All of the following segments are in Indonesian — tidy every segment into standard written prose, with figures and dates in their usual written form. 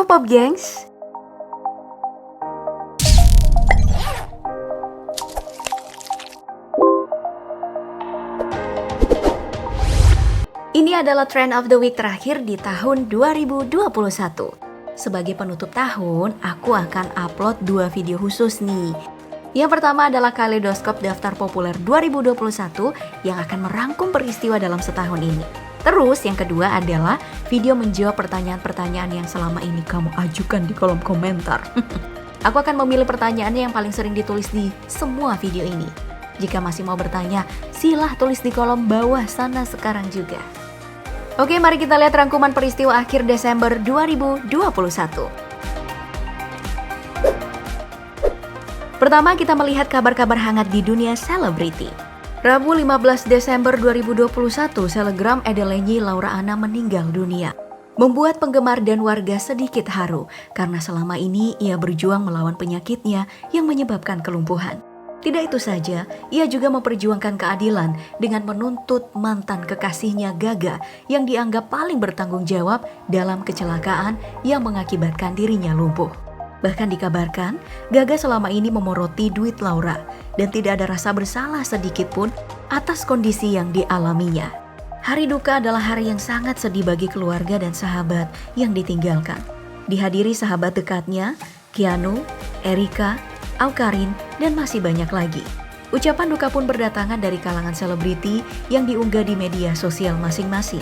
Pop Gengs. Ini adalah Trend of the Week terakhir di tahun 2021. Sebagai penutup tahun, aku akan upload 2 video khusus nih. Yang pertama adalah Kaleidoskop Daftar Populer 2021 yang akan merangkum peristiwa dalam setahun ini. Terus yang kedua adalah video menjawab pertanyaan-pertanyaan yang selama ini kamu ajukan di kolom komentar. Aku akan memilih pertanyaannya yang paling sering ditulis di semua video ini. Jika masih mau bertanya, silah tulis di kolom bawah sana sekarang juga. Oke, mari kita lihat rangkuman peristiwa akhir Desember 2021. Pertama, kita melihat kabar-kabar hangat di dunia selebriti. Rabu 15 Desember 2021, selebgram Edelenyi Laura Anna meninggal dunia. Membuat penggemar dan warga sedikit haru, karena selama ini ia berjuang melawan penyakitnya yang menyebabkan kelumpuhan. Tidak itu saja, ia juga memperjuangkan keadilan dengan menuntut mantan kekasihnya Gaga yang dianggap paling bertanggung jawab dalam kecelakaan yang mengakibatkan dirinya lumpuh. Bahkan dikabarkan, Gaga selama ini memoroti duit Laura dan tidak ada rasa bersalah sedikit pun atas kondisi yang dialaminya. Hari duka adalah hari yang sangat sedih bagi keluarga dan sahabat yang ditinggalkan. Dihadiri sahabat dekatnya, Keanu, Erika, Awkarin, dan masih banyak lagi. Ucapan duka pun berdatangan dari kalangan selebriti yang diunggah di media sosial masing-masing,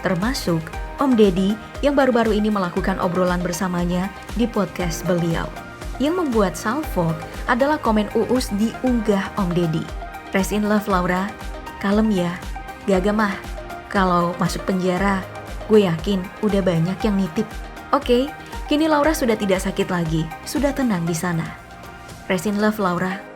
termasuk Om Deddy yang baru-baru ini melakukan obrolan bersamanya di podcast beliau. Yang membuat salfok adalah komen Uus di unggah Om Deddy. Rest in love Laura, kalem ya, Gaga mah kalau masuk penjara, gue yakin udah banyak yang nitip. Oke, kini Laura sudah tidak sakit lagi, sudah tenang di sana. Rest in love Laura.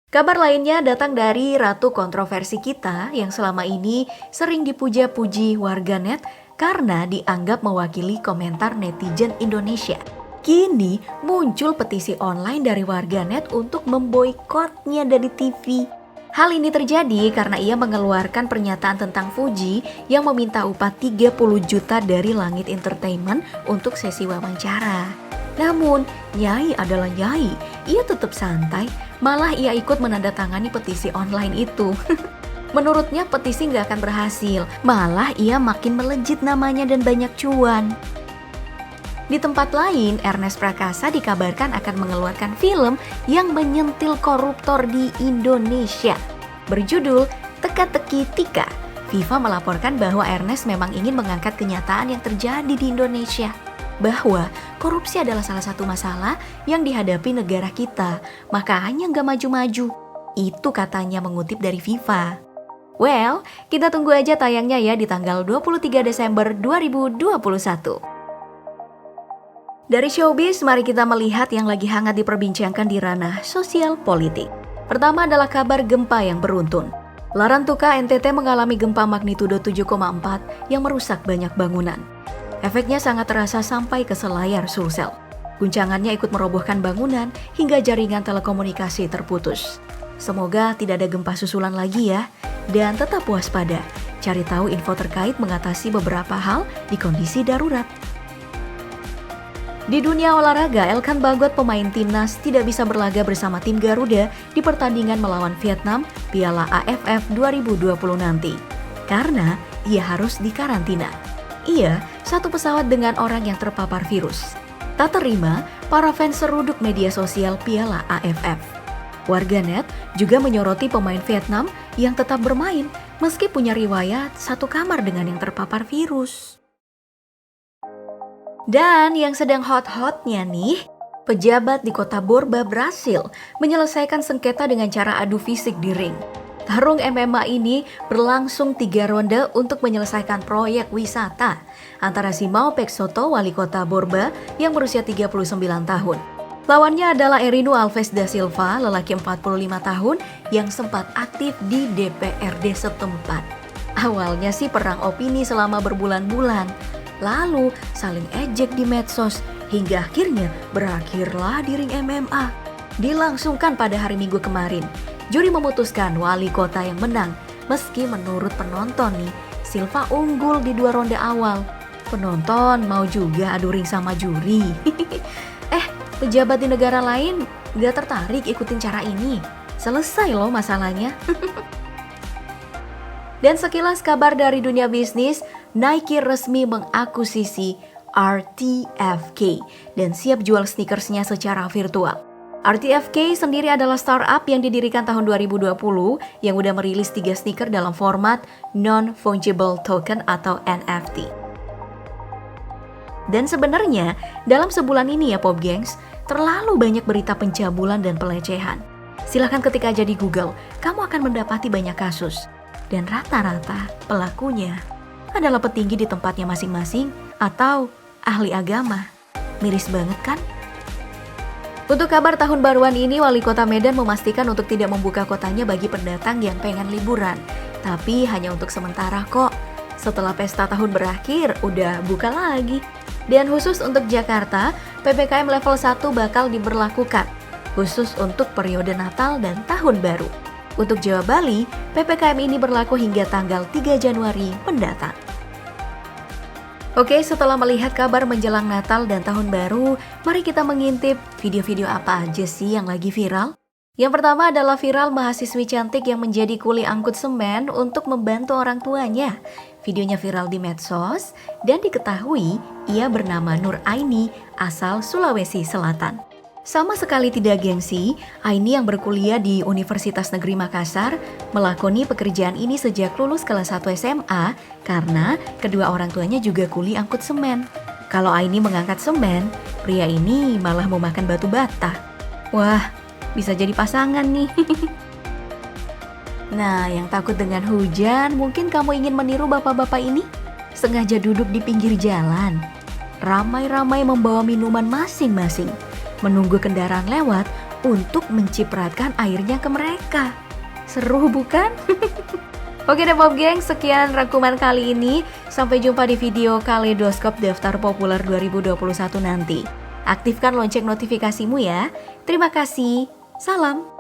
Kabar lainnya datang dari ratu kontroversi kita yang selama ini sering dipuja-puji warganet karena dianggap mewakili komentar netizen Indonesia. Kini muncul petisi online dari warganet untuk memboikotnya dari TV. Hal ini terjadi karena ia mengeluarkan pernyataan tentang Fuji yang meminta upah 30 juta dari Langit Entertainment untuk sesi wawancara. Namun, Nyai adalah Nyai, ia tetap santai, malah ia ikut menandatangani petisi online itu. Menurutnya petisi nggak akan berhasil, malah ia makin melejit namanya dan banyak cuan. Di tempat lain, Ernest Prakasa dikabarkan akan mengeluarkan film yang menyentil koruptor di Indonesia. Berjudul Teka-Teki Tika, Viva melaporkan bahwa Ernest memang ingin mengangkat kenyataan yang terjadi di Indonesia. Bahwa korupsi adalah salah satu masalah yang dihadapi negara kita, makanya nggak maju-maju. Itu katanya mengutip dari Viva. Well, kita tunggu aja tayangnya ya di tanggal 23 Desember 2021. Dari showbiz, mari kita melihat yang lagi hangat diperbincangkan di ranah sosial politik. Pertama adalah kabar gempa yang beruntun. Larantuka, NTT mengalami gempa magnitudo 7,4 yang merusak banyak bangunan. Efeknya sangat terasa sampai ke selayar Sulsel. Guncangannya ikut merobohkan bangunan hingga jaringan telekomunikasi terputus. Semoga tidak ada gempa susulan lagi ya. Dan tetap waspada, cari tahu info terkait mengatasi beberapa hal di kondisi darurat. Di dunia olahraga, Elkan Bagot pemain timnas tidak bisa berlaga bersama tim Garuda di pertandingan melawan Vietnam Piala AFF 2020 nanti. Karena ia harus dikarantina. Ia satu pesawat dengan orang yang terpapar virus. Tak terima, para fans seruduk media sosial Piala AFF. Warganet juga menyoroti pemain Vietnam yang tetap bermain meski punya riwayat satu kamar dengan yang terpapar virus. Dan yang sedang hot-hotnya nih, pejabat di kota Borba, Brasil menyelesaikan sengketa dengan cara adu fisik di ring. Tarung MMA ini berlangsung 3 ronde untuk menyelesaikan proyek wisata antara Simão Peixoto, wali kota Borba yang berusia 39 tahun. Lawannya adalah Erino Alves da Silva, lelaki 45 tahun yang sempat aktif di DPRD setempat. Awalnya sih perang opini selama berbulan-bulan, lalu saling ejek di medsos, hingga akhirnya berakhirlah di ring MMA. Dilangsungkan pada hari Minggu kemarin. Juri memutuskan wali kota yang menang, meski menurut penonton nih, Silva unggul di 2 ronde awal. Penonton mau juga adu ring sama juri. Pejabat di negara lain gak tertarik ikutin cara ini. Selesai loh masalahnya. Dan sekilas kabar dari dunia bisnis, Nike resmi mengakuisisi RTFK dan siap jual sneakersnya secara virtual. RTFK sendiri adalah startup yang didirikan tahun 2020 yang udah merilis 3 sneaker dalam format non-fungible token atau NFT. Dan sebenarnya dalam sebulan ini ya Pop Gengs, terlalu banyak berita pencabulan dan pelecehan. Silahkan ketik aja di Google, kamu akan mendapati banyak kasus. Dan rata-rata pelakunya adalah petinggi di tempatnya masing-masing atau ahli agama. Miris banget kan? Untuk kabar tahun baruan ini, Wali Kota Medan memastikan untuk tidak membuka kotanya bagi pendatang yang pengen liburan. Tapi hanya untuk sementara kok. Setelah pesta tahun berakhir, udah buka lagi. Dan khusus untuk Jakarta, PPKM level 1 bakal diberlakukan. Khusus untuk periode Natal dan Tahun Baru. Untuk Jawa Bali, PPKM ini berlaku hingga tanggal 3 Januari mendatang. Oke, setelah melihat kabar menjelang Natal dan Tahun Baru, mari kita mengintip video-video apa aja sih yang lagi viral. Yang pertama adalah viral mahasiswi cantik yang menjadi kuli angkut semen untuk membantu orang tuanya. Videonya viral di medsos dan diketahui ia bernama Nur Aini asal Sulawesi Selatan. Sama sekali tidak gengsi, Aini yang berkuliah di Universitas Negeri Makassar melakoni pekerjaan ini sejak lulus kelas 1 SMA karena kedua orang tuanya juga kuli angkut semen. Kalau Aini mengangkat semen, pria ini malah mau makan batu bata. Wah, bisa jadi pasangan nih. Nah, yang takut dengan hujan, mungkin kamu ingin meniru bapak-bapak ini? Sengaja duduk di pinggir jalan, ramai-ramai membawa minuman masing-masing, menunggu kendaraan lewat untuk mencipratkan airnya ke mereka. Seru bukan? Oke deh Pop Geng, sekian rangkuman kali ini. Sampai jumpa di video Kaleidoskop Daftar Populer 2021 nanti. Aktifkan lonceng notifikasimu ya. Terima kasih. Salam.